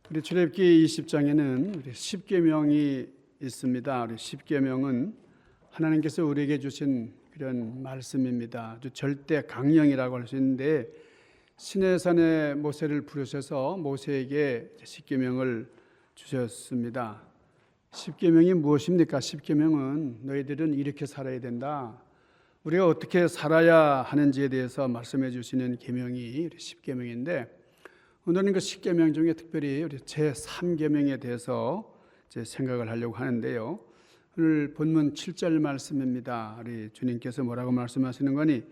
우리 출애굽기 20장에는 우리 십계명이 있습니다. 우리 십계명은 하나님께서 우리에게 주신 그런 말씀입니다. 아주 절대 강령이라고 할 수 있는데 시내산에 모세를 부르셔서 모세에게 십계명을 주셨습니다. 십계명이 무엇입니까? 십계명은 너희들은 이렇게 살아야 된다. 우리가 어떻게 살아야 하는지에 대해서 말씀해 주시는 계명이 십계명인데 오늘은 그 십계명 중에 특별히 우리 제3계명에 대해서 이제 생각을 하려고 하는데요. 오늘 본문 7절 말씀입니다. 우리 주님께서 뭐라고 말씀하시는 거니?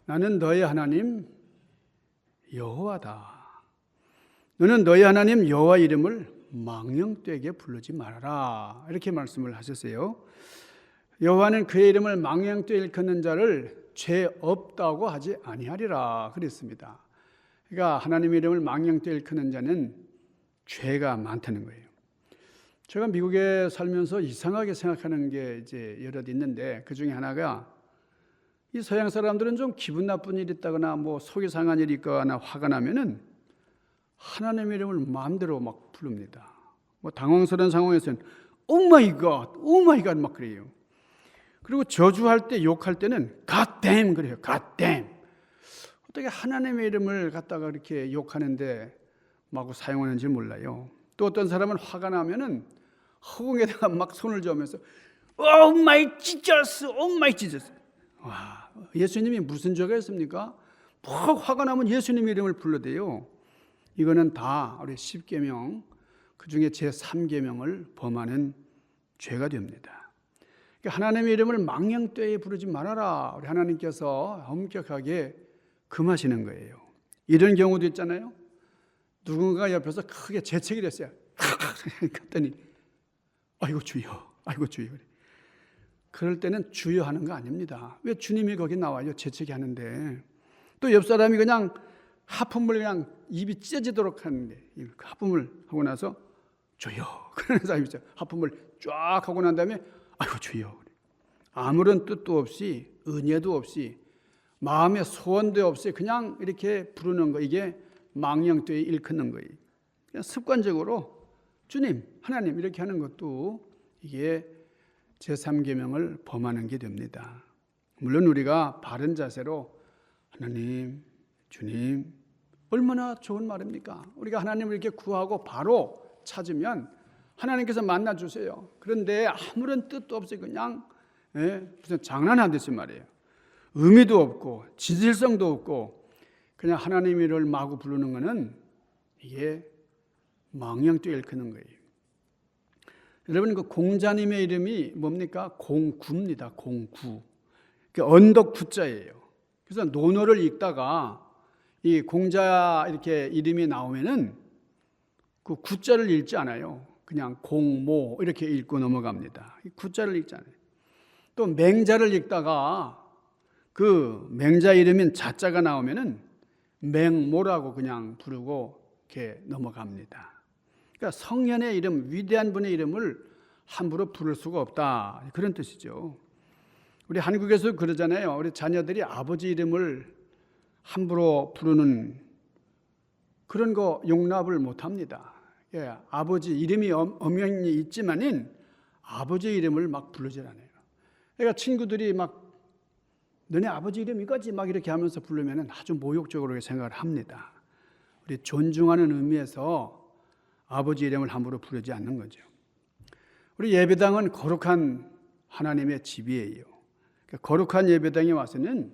나는 너희 하나님 여호와다. 너는 너희 하나님 여호와 이름을 망령되게 부르지 말아라. 이렇게 말씀을 하셨어요. 여호와는 그의 이름을 망령되게 일컫는 자를 죄 없다고 하지 아니하리라 그랬습니다. 그러니까 하나님의 이름을 망령되게 일컫는 자는 죄가 많다는 거예요. 제가 미국에 살면서 이상하게 생각하는 게 이제 여럿 있는데 그 중에 하나가 이 서양 사람들은 좀 기분 나쁜 일이 있다거나 뭐 속이 상한 일이 있거나 화가 나면은 하나님의 이름을 마음대로 막 부릅니다. 뭐 당황스러운 상황에서는 오 마이 갓 막 그래요. 그리고 저주할 때 욕할 때는 God damn 그래요. God damn. 어떻게 하나님의 이름을 갖다가 이렇게 욕하는데 마구 사용하는지 몰라요. 또 어떤 사람은 화가 나면은 허공에다가 막 손을 저으면서 Oh my Jesus, Oh my Jesus. 와, 예수님이 무슨 죄가 있습니까? 막 화가 나면 예수님의 이름을 불러대요. 이거는 다 우리 십계명 그 중에 제3계명을 범하는 죄가 됩니다. 그러니까 하나님의 이름을 망령되이 부르지 말아라. 우리 하나님께서 엄격하게 금하시는 거예요. 이런 경우도 있잖아요. 누군가 옆에서 크게 재채기를 했어요. 그랬더니 아이고 주여, 아이고 주여. 그럴 때는 주여 하는 거 아닙니다. 왜 주님이 거기 나와요? 재채기 하는데. 또 옆 사람이 그냥 하품을 그냥 입이 찢어지도록 하는데 하품을 하고 나서 주여. 그런 사람이 있어요. 하품을 쫙 하고 난 다음에 아이고 주여. 아무런 뜻도 없이 은혜도 없이 마음의 소원도 없이 그냥 이렇게 부르는 거, 이게 망령되이 일컫는 거예요. 그냥 습관적으로 주님, 하나님 이렇게 하는 것도 이게 제3계명을 범하는 게 됩니다. 물론 우리가 바른 자세로 하나님, 주님, 얼마나 좋은 말입니까? 우리가 하나님을 이렇게 구하고 바로 찾으면 하나님께서 만나주세요. 그런데 아무런 뜻도 없이 그냥 무슨 장난하듯이 말이에요. 의미도 없고 진실성도 없고 그냥 하나님의 이름을 마구 부르는 것은 이게 망령되이 일컫는 거예요. 여러분 그 공자님의 이름이 뭡니까? 공구입니다. 공구. 언덕 구자예요. 그래서 논어를 읽다가 이 공자 이렇게 이름이 나오면은 그 구자를 읽지 않아요. 그냥 공모 이렇게 읽고 넘어갑니다. 구자를 읽지 않아요. 또 맹자를 읽다가 그 맹자 이름인 자자가 나오면은 맹모라고 그냥 부르고 이렇게 넘어갑니다. 그러니까 성현의 이름, 위대한 분의 이름을 함부로 부를 수가 없다. 그런 뜻이죠. 우리 한국에서 그러잖아요. 우리 자녀들이 아버지 이름을 함부로 부르는 그런 거 용납을 못합니다. 예, 아버지 이름이 엄연히 있지만은 아버지 이름을 막 부르질 않아요. 그러니까 친구들이 막 너네 아버지 이름 이거지 막 이렇게 하면서 부르면 아주 모욕적으로 생각을 합니다. 우리 존중하는 의미에서 아버지 이름을 함부로 부르지 않는 거죠. 우리 예배당은 거룩한 하나님의 집이에요. 거룩한 예배당에 와서는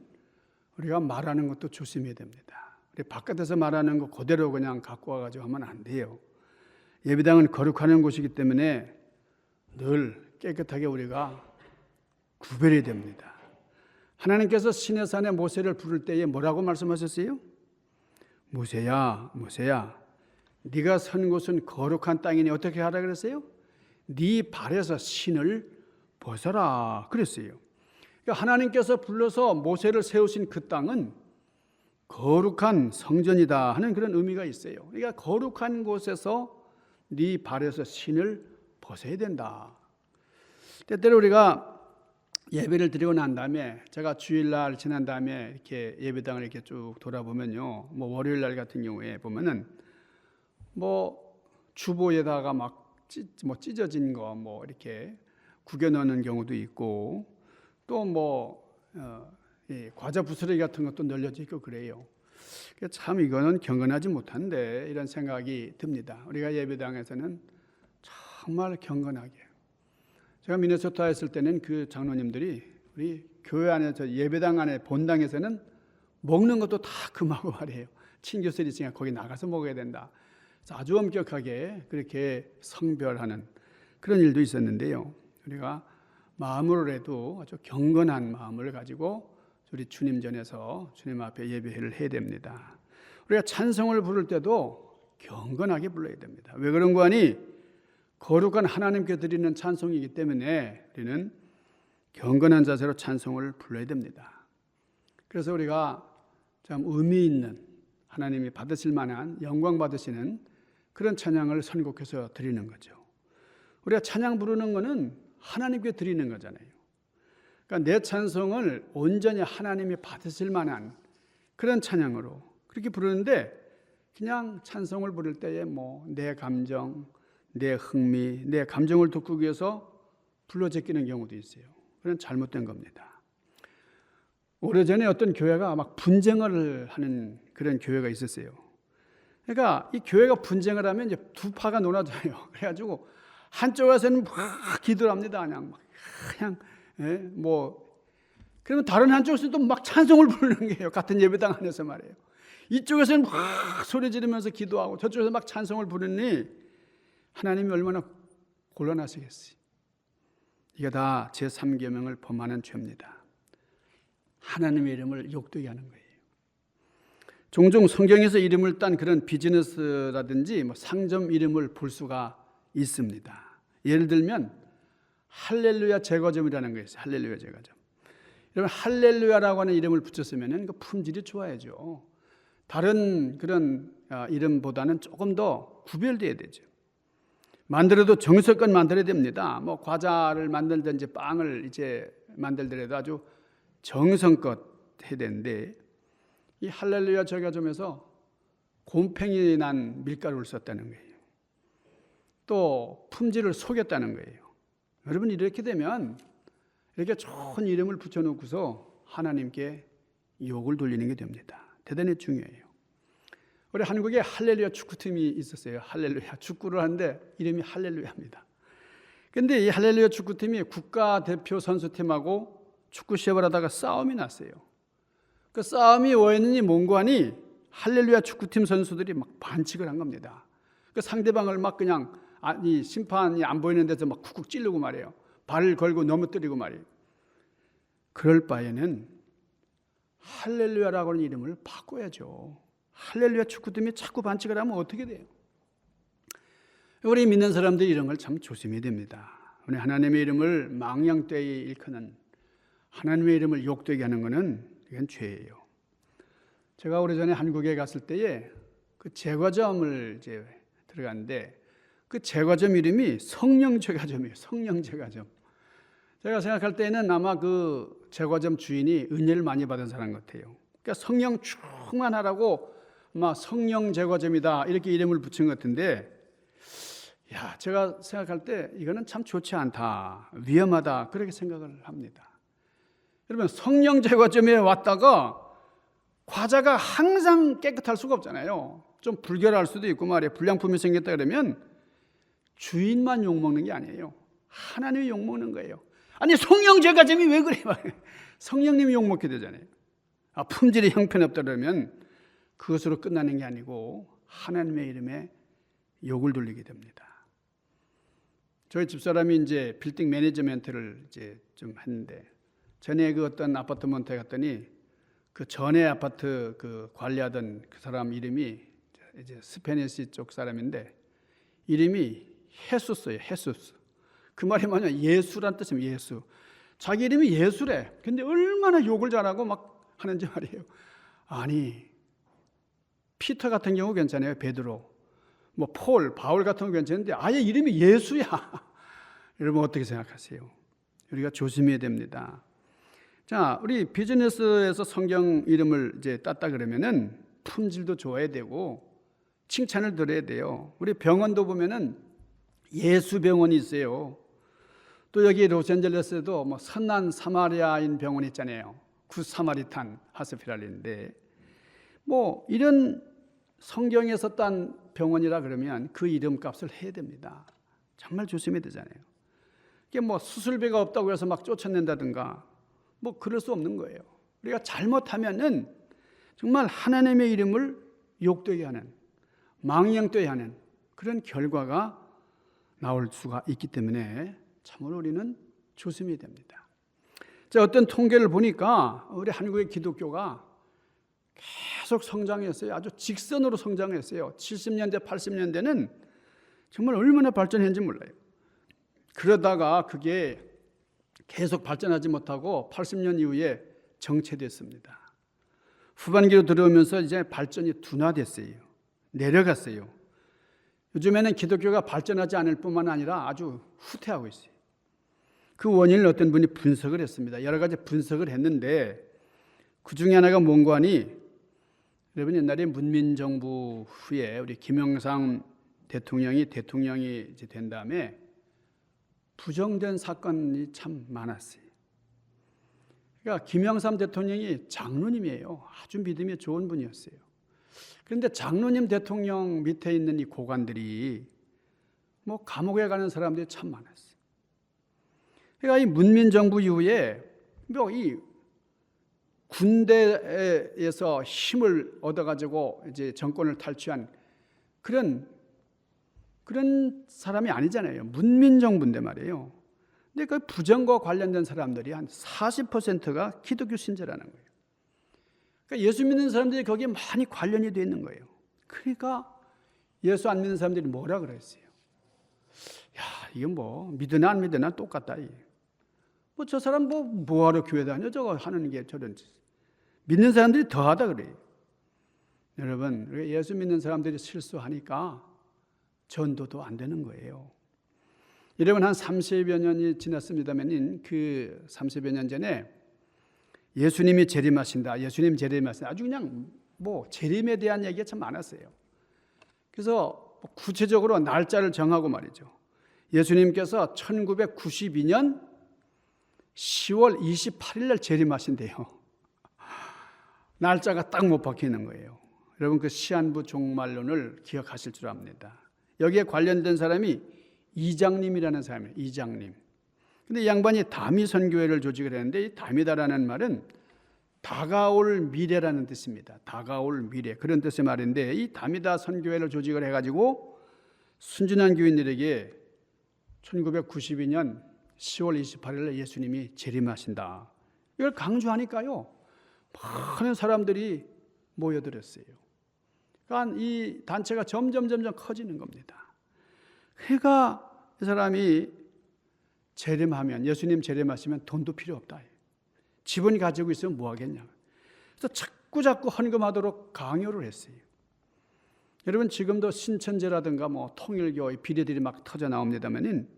우리가 말하는 것도 조심해야 됩니다. 우리 바깥에서 말하는 거 그대로 그냥 갖고 와가지고 하면 안 돼요. 예배당은 거룩한 곳이기 때문에 늘 깨끗하게 우리가 구별해야 됩니다. 하나님께서 시내산에 모세를 부를 때에 뭐라고 말씀하셨어요? 모세야, 모세야, 네가 선 곳은 거룩한 땅이니 어떻게 하라 그랬어요? 네 발에서 신을 벗어라 그랬어요. 그러니까 하나님께서 불러서 모세를 세우신 그 땅은 거룩한 성전이다 하는 그런 의미가 있어요. 그러니까 거룩한 곳에서 네 발에서 신을 벗어야 된다. 때때로 우리가 예배를 드리고 난 다음에 제가 주일날 지난 다음에 이렇게 예배당을 이렇게 쭉 돌아보면요, 뭐 월요일 날 같은 경우에 보면은 뭐 주보에다가 막 찢어진 거 이렇게 구겨 넣는 경우도 있고, 또 과자 부스러기 같은 것도 널려져 있고 그래요. 참 이거는 경건하지 못한데 이런 생각이 듭니다. 우리가 예배당에서는 정말 경건하게, 제가 미네소타에 있을 때는 그 장로님들이 우리 교회 안에서 예배당 안에 본당에서는 먹는 것도 다 금하고 말이에요. 친교설이 있으니까 거기 나가서 먹어야 된다. 아주 엄격하게 그렇게 성별하는 그런 일도 있었는데요. 우리가 마음으로라도 아주 경건한 마음을 가지고 우리 주님 전에서 주님 앞에 예배를 해야 됩니다. 우리가 찬송을 부를 때도 경건하게 불러야 됩니다. 왜 그런 거 하니? 거룩한 하나님께 드리는 찬송이기 때문에 우리는 경건한 자세로 찬송을 불러야 됩니다. 그래서 우리가 참 의미 있는, 하나님이 받으실 만한, 영광 받으시는 그런 찬양을 선곡해서 드리는 거죠. 우리가 찬양 부르는 거는 하나님께 드리는 거잖아요. 그러니까 내 찬송을 온전히 하나님이 받으실 만한 그런 찬양으로 그렇게 부르는데, 그냥 찬송을 부를 때에 내 감정, 내 흥미, 내 감정을 돋구기 위해서 불러 제끼는 경우도 있어요. 그건 잘못된 겁니다. 오래전에 어떤 교회가 막 분쟁을 하는 그런 교회가 있었어요. 그러니까 이 교회가 분쟁을 하면 이제 두 파가 놀아져요. 그래가지고 한쪽에서는 막 기도를 합니다. 그냥 그러면 다른 한쪽에서는 또 막 찬송을 부르는 거예요. 같은 예배당 안에서 말이에요. 이쪽에서는 막 소리 지르면서 기도하고 저쪽에서 막 찬송을 부르니 하나님이 얼마나 곤란하시겠어요. 이게 다 제3계명을 범하는 죄입니다. 하나님의 이름을 욕되게 하는 거예요. 종종 성경에서 이름을 딴 그런 비즈니스라든지 상점 이름을 볼 수가 있습니다. 예를 들면 할렐루야 제과점이라는 거 있어요. 할렐루야 제과점. 여러분, 할렐루야라고 하는 이름을 붙였으면 그 품질이 좋아야죠. 다른 그런 이름보다는 조금 더 구별돼야 되죠. 만들어도 정성껏 만들어야 됩니다. 과자를 만들든지 빵을 이제 만들더라도 아주 정성껏 해야 되는데, 이 할렐루야 제과점에서 곰팡이 난 밀가루를 썼다는 거예요. 또 품질을 속였다는 거예요. 여러분, 이렇게 되면 이렇게 좋은 이름을 붙여놓고서 하나님께 욕을 돌리는 게 됩니다. 대단히 중요해요. 우리 한국에 할렐루야 축구팀이 있었어요. 할렐루야 축구를 하는데 이름이 할렐루야입니다. 그런데 이 할렐루야 축구팀이 국가대표 선수팀하고 축구 시합을 하다가 싸움이 났어요. 그 싸움이 원인이 뭔고 하니 할렐루야 축구팀 선수들이 막 반칙을 한 겁니다. 그 상대방을 막 그냥 이 심판이 안 보이는 데서 막 쿡쿡 찌르고 말이에요. 발을 걸고 넘어뜨리고 말이에요. 그럴 바에는 할렐루야라고 하는 이름을 바꿔야죠. 할렐루야 축구팀이 자꾸 반칙을 하면 어떻게 돼요? 우리 믿는 사람들이 이런 걸 참 조심해야 됩니다. 우리 하나님의 이름을 망령되이 일컫는, 하나님의 이름을 욕되게 하는 것은 이건 죄예요. 제가 오래전에 한국에 갔을 때에 그 제과점을 이제 들어갔는데 그 제과점 이름이 성령제과점이에요. 성령제과점. 제가 생각할 때는 아마 그 제과점 주인이 은혜를 많이 받은 사람 같아요. 그러니까 성령 충만하라고 아마 성령제과점이다 이렇게 이름을 붙인 것 같은데, 제가 생각할 때 이거는 참 좋지 않다, 위험하다 그렇게 생각을 합니다. 여러분, 성령제과점에 왔다가 과자가 항상 깨끗할 수가 없잖아요. 좀 불결할 수도 있고 말이에요. 불량품이 생겼다 그러면 주인만 욕먹는 게 아니에요. 하나님이 욕먹는 거예요. 아니, 성령제과점이 왜 그래? 성령님이 욕먹게 되잖아요. 품질이 형편없다 그러면 그것으로 끝나는 게 아니고 하나님의 이름에 욕을 돌리게 됩니다. 저희 집사람이 이제 빌딩 매니지먼트를 이제 좀 했는데, 전에 그 어떤 아파트먼트에 갔더니 그 전에 아파트 그 관리하던 그 사람 이름이 이제 스페니시 쪽 사람인데 이름이 헤수스예요. 헤수스. 그 말이 뭐냐? 예수란 뜻입니다. 예수. 자기 이름이 예수래. 근데 얼마나 욕을 잘하고 막 하는지 말이에요. 아니, 피터 같은 경우 괜찮아요. 베드로. 폴, 바울 같은 경우 괜찮은데 아예 이름이 예수야. 여러분 어떻게 생각하세요? 우리가 조심해야 됩니다. 자, 우리 비즈니스에서 성경 이름을 이제 땄다 그러면은 품질도 좋아야 되고 칭찬을 드려야 돼요. 우리 병원도 보면은 예수병원이 있어요. 또 여기 로스앤젤레스에도 뭐 선한 사마리아인 병원 있잖아요. 굿사마리탄 하스피탈인데 뭐 이런 성경에 썼던 병원이라 그러면 그 이름값을 해야 됩니다. 정말 조심해야 되잖아요. 이게 뭐 수술비가 없다고 해서 막 쫓아낸다든가 뭐 그럴 수 없는 거예요. 우리가 잘못하면은 정말 하나님의 이름을 욕되게 하는, 망령되게 하는 그런 결과가 나올 수가 있기 때문에 참으로 우리는 조심해야 됩니다. 자, 어떤 통계를 보니까 우리 한국의 기독교가 계속 성장했어요. 아주 직선으로 성장했어요. 70년대, 80년대는 정말 얼마나 발전했는지 몰라요. 그러다가 그게 계속 발전하지 못하고 80년 이후에 정체됐습니다. 후반기로 들어오면서 이제 발전이 둔화됐어요. 내려갔어요. 요즘에는 기독교가 발전하지 않을 뿐만 아니라 아주 후퇴하고 있어요. 그 원인을 어떤 분이 분석을 했습니다. 여러 가지 분석을 했는데 그 중에 하나가 뭔가 하니, 여러분 옛날에 문민정부 후에 우리 김영삼 대통령이 이제 된 다음에 부정된 사건이 참 많았어요. 그러니까 김영삼 대통령이 장로님이에요. 아주 믿음이 좋은 분이었어요. 그런데 장로님 대통령 밑에 있는 이 고관들이 뭐 감옥에 가는 사람들이 참 많았어요. 그러니까 이 문민정부 이후에 뭐 이 군대에서 힘을 얻어가지고 이제 정권을 탈취한 그런 사람이 아니잖아요. 문민정부인데 말이에요. 근데 그 부정과 관련된 사람들이 한 40%가 기독교 신자라는 거예요. 그러니까 예수 믿는 사람들이 거기에 많이 관련이 되어 있는 거예요. 그러니까 예수 안 믿는 사람들이 뭐라 그랬어요? 야, 이건 뭐 믿으나 안 믿으나 똑같다. 뭐 저 사람 뭐하러 교회 다녀? 저거 하는 게 저런 짓. 믿는 사람들이 더하다 그래요. 여러분, 예수 믿는 사람들이 실수하니까 전도도 안 되는 거예요. 여러분 한 30여 년이 지났습니다만 그 30여 년 전에 예수님이 재림하신다. 예수님 재림하신다. 아주 그냥 뭐 재림에 대한 얘기가 참 많았어요. 그래서 구체적으로 날짜를 정하고 말이죠. 예수님께서 1992년 10월 28일 날 재림하신대요. 날짜가 딱 못 박히는 거예요. 여러분 그 시한부 종말론을 기억하실 줄 압니다. 여기에 관련된 사람이 이장님이라는 사람이에요. 이장님. 근데 이 양반이 다미 선교회를 조직을 했는데 이 다미다라는 말은 다가올 미래라는 뜻입니다. 다가올 미래 그런 뜻의 말인데 이 다미다 선교회를 조직을 해가지고 순진한 교인들에게 1992년 10월 28일 예수님이 재림하신다. 이걸 강조하니까요. 많은 사람들이 모여들었어요. 그러니까 이 단체가 점점 커지는 겁니다. 그러니까 이 사람이 재림하면 예수님 재림하시면 돈도 필요 없다. 집은 가지고 있으면 뭐 하겠냐. 그래서 자꾸 헌금하도록 강요를 했어요. 여러분 지금도 신천지라든가 뭐 통일교 비리들이 막 터져 나옵니다만은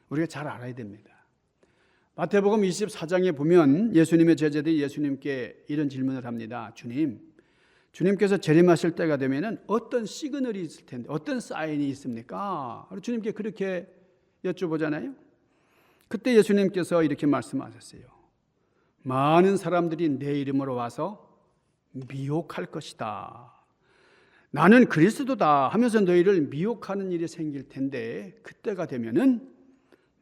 우리가 잘 알아야 됩니다. 마태복음 24장에 보면 예수님의 제자들이 예수님께 이런 질문을 합니다. 주님께서 재림하실 때가 되면은 어떤 시그널이 있을 텐데 어떤 사인이 있습니까? 주님께 그렇게 여쭤보잖아요. 그때 예수님께서 이렇게 말씀하셨어요. 많은 사람들이 내 이름으로 와서 미혹할 것이다. 나는 그리스도다 하면서 너희를 미혹하는 일이 생길 텐데 그때가 되면은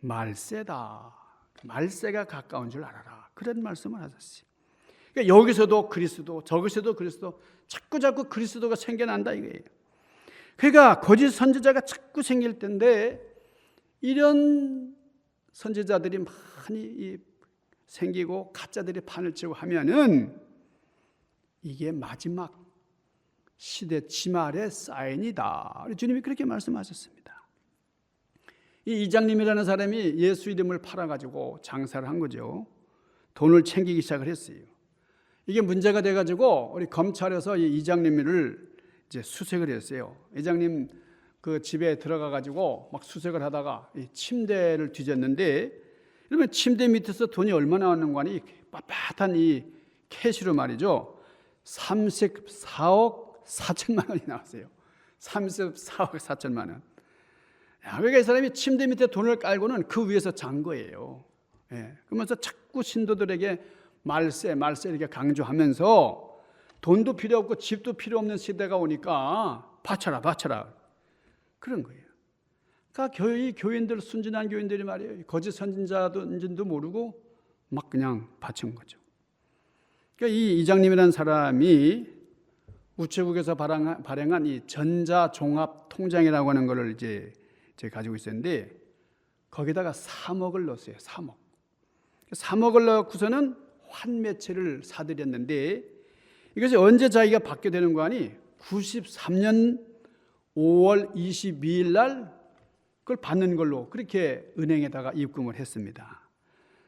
말세다. 말세가 가까운 줄 알아라. 그런 말씀을 하셨어요. 그러니까 여기서도 그리스도, 저기서도 그리스도, 자꾸 그리스도가 생겨난다 이거예요. 그러니까 거짓 선지자가 자꾸 생길 텐데 이런 선지자들이 많이 생기고 가짜들이 판을 치고 하면은 이게 마지막 시대 지말의 사인이다. 주님이 그렇게 말씀하셨습니다. 이 이장님이라는 사람이 예수 이름을 팔아가지고 장사를 한 거죠. 돈을 챙기기 시작을 했어요. 이게 문제가 돼가지고 우리 검찰에서 이 이장님을 이제 수색을 했어요. 이장님 그 집에 들어가가지고 막 수색을 하다가 이 침대를 뒤졌는데, 그러면 침대 밑에서 돈이 얼마 나왔는 거 아니? 빳빳한 이 캐시로 말이죠. 34억 4천만 원이 나왔어요. 34억 4천만 원. 그러니까 이 사람이 침대 밑에 돈을 깔고는 그 위에서 잔 거예요. 그러면서 자꾸 신도들에게 말세 이렇게 강조하면서 돈도 필요 없고 집도 필요 없는 시대가 오니까 바쳐라 그런 거예요. 그러니까 교인들, 순진한 교인들이 말이에요, 거짓 선진자인지도 모르고 막 그냥 바친 거죠. 그러니까 이 이장님이라는 사람이 우체국에서 발행한 이 전자종합통장이라고 하는 것을 이제 가지고 있었는데 거기다가 3억을 넣었어요. 3억을 넣고서는 환매체를 사들였는데 이것이 언제 자기가 받게 되는 거 아니? 93년 5월 22일 날 그걸 받는 걸로 그렇게 은행에다가 입금을 했습니다.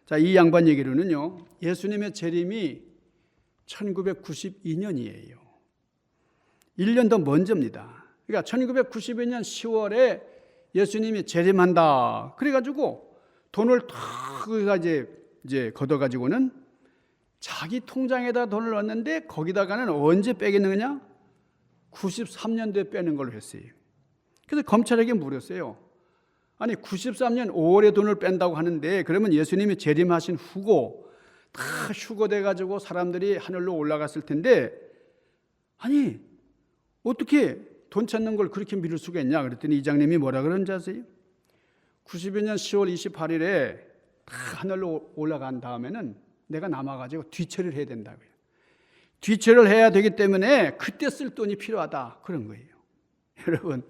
자, 이 양반 얘기로는요, 예수님의 재림이 1992년이에요. 1년 더 먼저입니다. 그러니까 1992년 10월에 예수님이 재림한다. 그래가지고 돈을 다 이제 걷어가지고는 자기 통장에다 돈을 넣었는데 거기다가는 언제 빼겠느냐? 93년도에 빼는 걸로 했어요. 그래서 검찰에게 물었어요. 아니 93년 5월에 돈을 뺀다고 하는데 그러면 예수님이 재림하신 후고 다 휴거돼가지고 사람들이 하늘로 올라갔을 텐데 아니 어떻게 돈 찾는 걸 그렇게 미룰 수가 있냐? 그랬더니 이장님이 뭐라 그런지 아세요? 92년 10월 28일에 다 하늘로 올라간 다음에는 내가 남아가지고 뒤처리를 해야 된다고요. 뒤처리를 해야 되기 때문에 그때 쓸 돈이 필요하다. 그런 거예요. 여러분,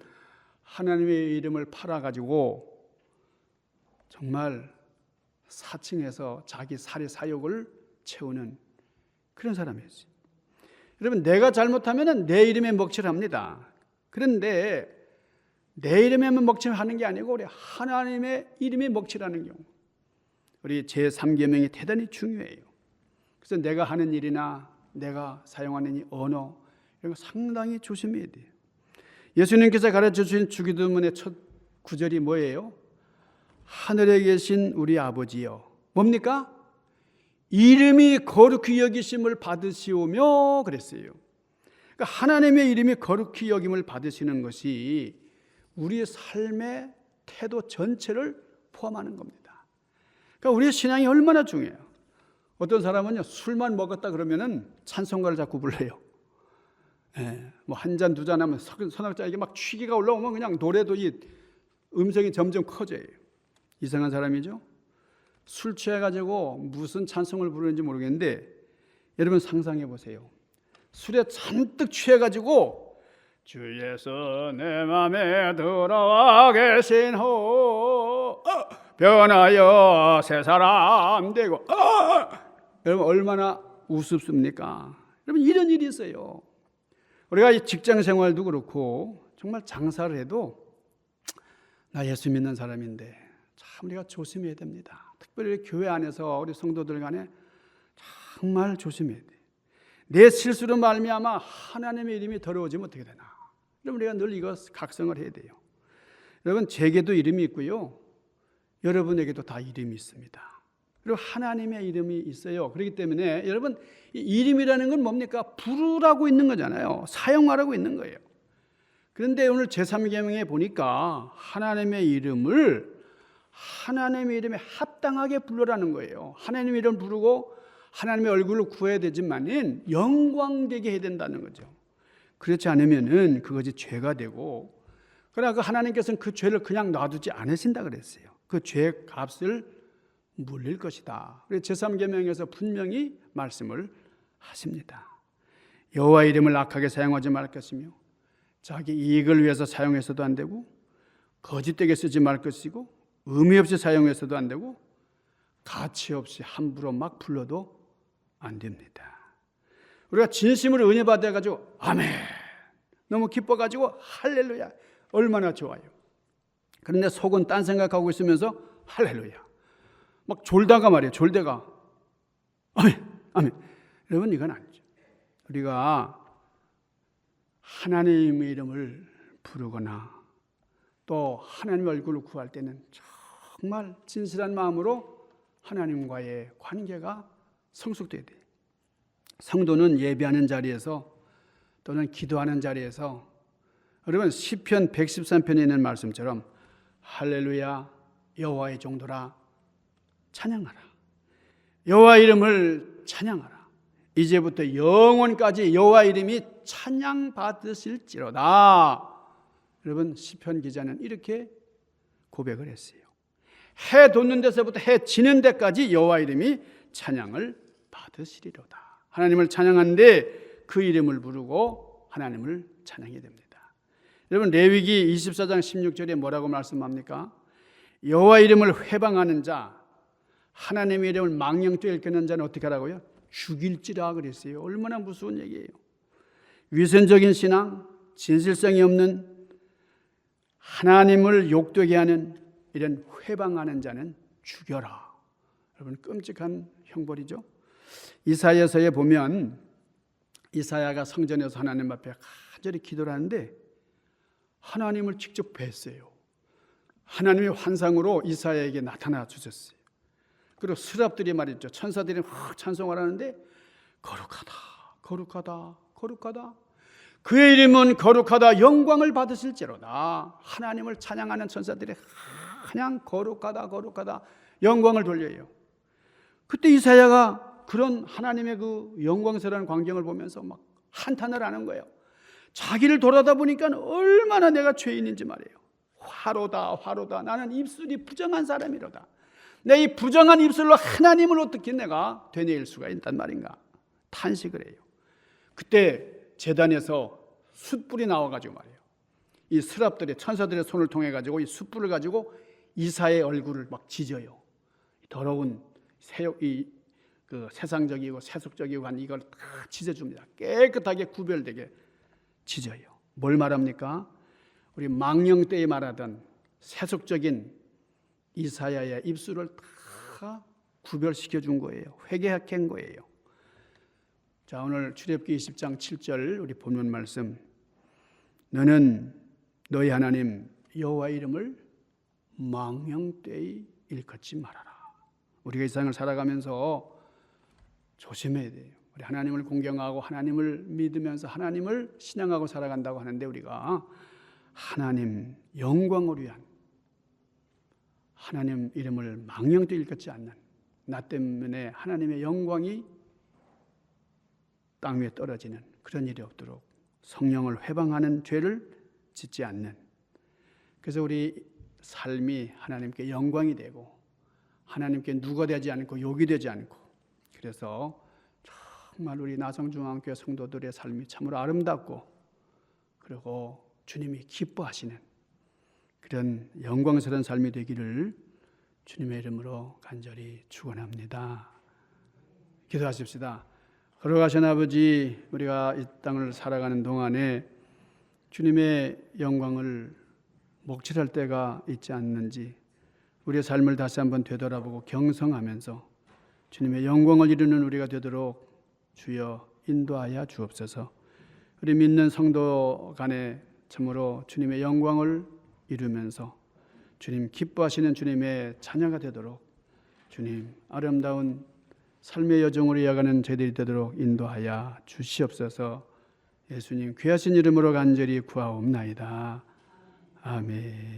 하나님의 이름을 팔아가지고 정말 사칭해서 자기 살이 사욕을 채우는 그런 사람이었어요. 여러분, 내가 잘못하면 내 이름에 먹칠합니다. 그런데 내 이름에만 먹칠하는 게 아니고 우리 하나님의 이름에 먹칠하는 경우, 우리 제3계명이 대단히 중요해요. 그래서 내가 하는 일이나 내가 사용하는 이 언어 이런 거 상당히 조심해야 돼요. 예수님께서 가르쳐 주신 주기도문의 첫 구절이 뭐예요? 하늘에 계신 우리 아버지여. 뭡니까? 이름이 거룩히 여기심을 받으시오며 그랬어요. 그러니까 하나님의 이름이 거룩히 여김을 받으시는 것이 우리의 삶의 태도 전체를 포함하는 겁니다. 그러니까 우리의 신앙이 얼마나 중요해요. 어떤 사람은요, 술만 먹었다 그러면은 찬송가를 자꾸 불러요. 뭐 한 잔 두 잔 하면 서너 잔 이게 막 취기가 올라오면 그냥 노래도 이 음성이 점점 커져요. 이상한 사람이죠. 술 취해가지고 무슨 찬송을 부르는지 모르겠는데 여러분 상상해 보세요. 술에 잔뜩 취해가지고 주 예수 내 맘에 들어와 계신 호 변하여 새 사람 되고 여러분 얼마나 우습습니까? 여러분 이런 일이 있어요. 우리가 이 직장 생활도 그렇고 정말 장사를 해도 나 예수 믿는 사람인데 참 우리가 조심해야 됩니다. 특별히 교회 안에서 우리 성도들 간에 정말 조심해야 돼. 내 실수로 말미암아 하나님의 이름이 더러워지면 어떻게 되나? 여러분 우리가 늘 이거 각성을 해야 돼요. 여러분 제게도 이름이 있고요. 여러분에게도 다 이름이 있습니다. 그리고 하나님의 이름이 있어요. 그렇기 때문에 여러분 이 이름이라는 건 뭡니까? 부르라고 있는 거잖아요. 사용하라고 있는 거예요. 그런데 오늘 제3계명에 보니까 하나님의 이름을 하나님의 이름에 합당하게 불러라는 거예요. 하나님의 이름을 부르고 하나님의 얼굴을 구해야 되지만은 영광되게 해야 된다는 거죠. 그렇지 않으면은 그것이 죄가 되고, 그러나 그 하나님께서는 그 죄를 그냥 놔두지 않으신다 그랬어요. 그 죄 값을 물릴 것이다. 그래서 제3계명에서 분명히 말씀을 하십니다. 여호와 이름을 악하게 사용하지 말 것이며 자기 이익을 위해서 사용해서도 안 되고 거짓되게 쓰지 말 것이고 의미 없이 사용해서도 안 되고 가치 없이 함부로 막 불러도 안 됩니다. 우리가 진심으로 은혜 받아가지고 아멘 너무 기뻐가지고 할렐루야 얼마나 좋아요. 그런데 속은 딴 생각하고 있으면서 할렐루야 막 졸다가 말이에요. 졸다가 아멘 아멘. 여러분 이건 아니죠. 우리가 하나님의 이름을 부르거나 또 하나님의 얼굴을 구할 때는 정말 진실한 마음으로 하나님과의 관계가 성숙돼야 돼요. 성도는 예배하는 자리에서 또는 기도하는 자리에서 여러분 시편 113편에 있는 말씀처럼 할렐루야 여호와의 종들아 찬양하라. 여호와 이름을 찬양하라. 이제부터 영원까지 여호와 이름이 찬양받으실지로다. 여러분 시편 기자는 이렇게 고백을 했어요. 해 돋는 데서부터 해 지는 데까지 여호와 이름이 찬양을 받으시리로다. 하나님을 찬양하는데 그 이름을 부르고 하나님을 찬양해야 됩니다. 여러분 레위기 24장 16절에 뭐라고 말씀합니까? 여호와 이름을 회방하는 자, 하나님의 이름을 망령되이 일컫는 자는 어떻게 하라고요? 죽일지라 그랬어요. 얼마나 무서운 얘기예요. 위선적인 신앙, 진실성이 없는 하나님을 욕되게 하는 이런 회방하는 자는 죽여라. 여러분 끔찍한 형벌이죠. 이사야서에 보면 이사야가 성전에서 하나님 앞에 간절히 기도를 하는데 하나님을 직접 뵀어요. 하나님의 환상으로 이사야에게 나타나 주셨어요. 그리고 스랍들이 말이죠. 천사들이 막 찬송을 하는데 거룩하다, 거룩하다, 거룩하다. 그의 이름은 거룩하다, 영광을 받으실지로다. 하나님을 찬양하는 천사들이 그냥 거룩하다, 거룩하다, 영광을 돌려요. 그때 이사야가 그런 하나님의 그 영광스러운 광경을 보면서 막 한탄을 하는 거예요. 자기를 돌아다 보니까 얼마나 내가 죄인인지 말이에요. 화로다, 화로다. 나는 입술이 부정한 사람이로다. 내 이 부정한 입술로 하나님을 어떻게 내가 되뇌일 수가 있단 말인가. 탄식을 해요. 그때 제단에서 숯불이 나와가지고 말이에요. 이 스랍들의 천사들의 손을 통해 가지고 이 숯불을 가지고 이사의 얼굴을 막 지져요. 더러운 그 세상적이고 세속적이고 한 이걸 다 지져줍니다. 깨끗하게 구별되게 지져요. 뭘 말합니까? 우리 망령 때에 말하던 세속적인 이사야의 입술을 다 구별시켜 준 거예요. 회개한 거예요. 자, 오늘 출애굽기 20장 7절 우리 본문 말씀. 너는 너희 하나님 여호와 이름을 망령되이 일컫지 말아라. 우리가 이 세상을 살아가면서 조심해야 돼요. 우리 하나님을 공경하고 하나님을 믿으면서 하나님을 신앙하고 살아간다고 하는데 우리가 하나님 영광을 위한 하나님 이름을 망령되이 일컫지 않는, 나 때문에 하나님의 영광이 땅 위에 떨어지는 그런 일이 없도록 성령을 회방하는 죄를 짓지 않는, 그래서 우리 삶이 하나님께 영광이 되고 하나님께 누가 되지 않고 욕이 되지 않고, 그래서 정말 우리 나성중앙교회 성도들의 삶이 참으로 아름답고 그리고 주님이 기뻐하시는 그런 영광스러운 삶이 되기를 주님의 이름으로 간절히 축원합니다. 기도하십시다. 걸어가신 아버지, 우리가 이 땅을 살아가는 동안에 주님의 영광을 목칠할 때가 있지 않는지 우리의 삶을 다시 한번 되돌아보고 경성하면서 주님의 영광을 이루는 우리가 되도록 주여 인도하여 주옵소서. 우리 믿는 성도 간에 참으로 주님의 영광을 이루면서 주님 기뻐하시는 주님의 자녀가 되도록 주님 아름다운 삶의 여정으로 이어가는 저희들이 되도록 인도하여 주시옵소서. 예수님 귀하신 이름으로 간절히 구하옵나이다. 아멘.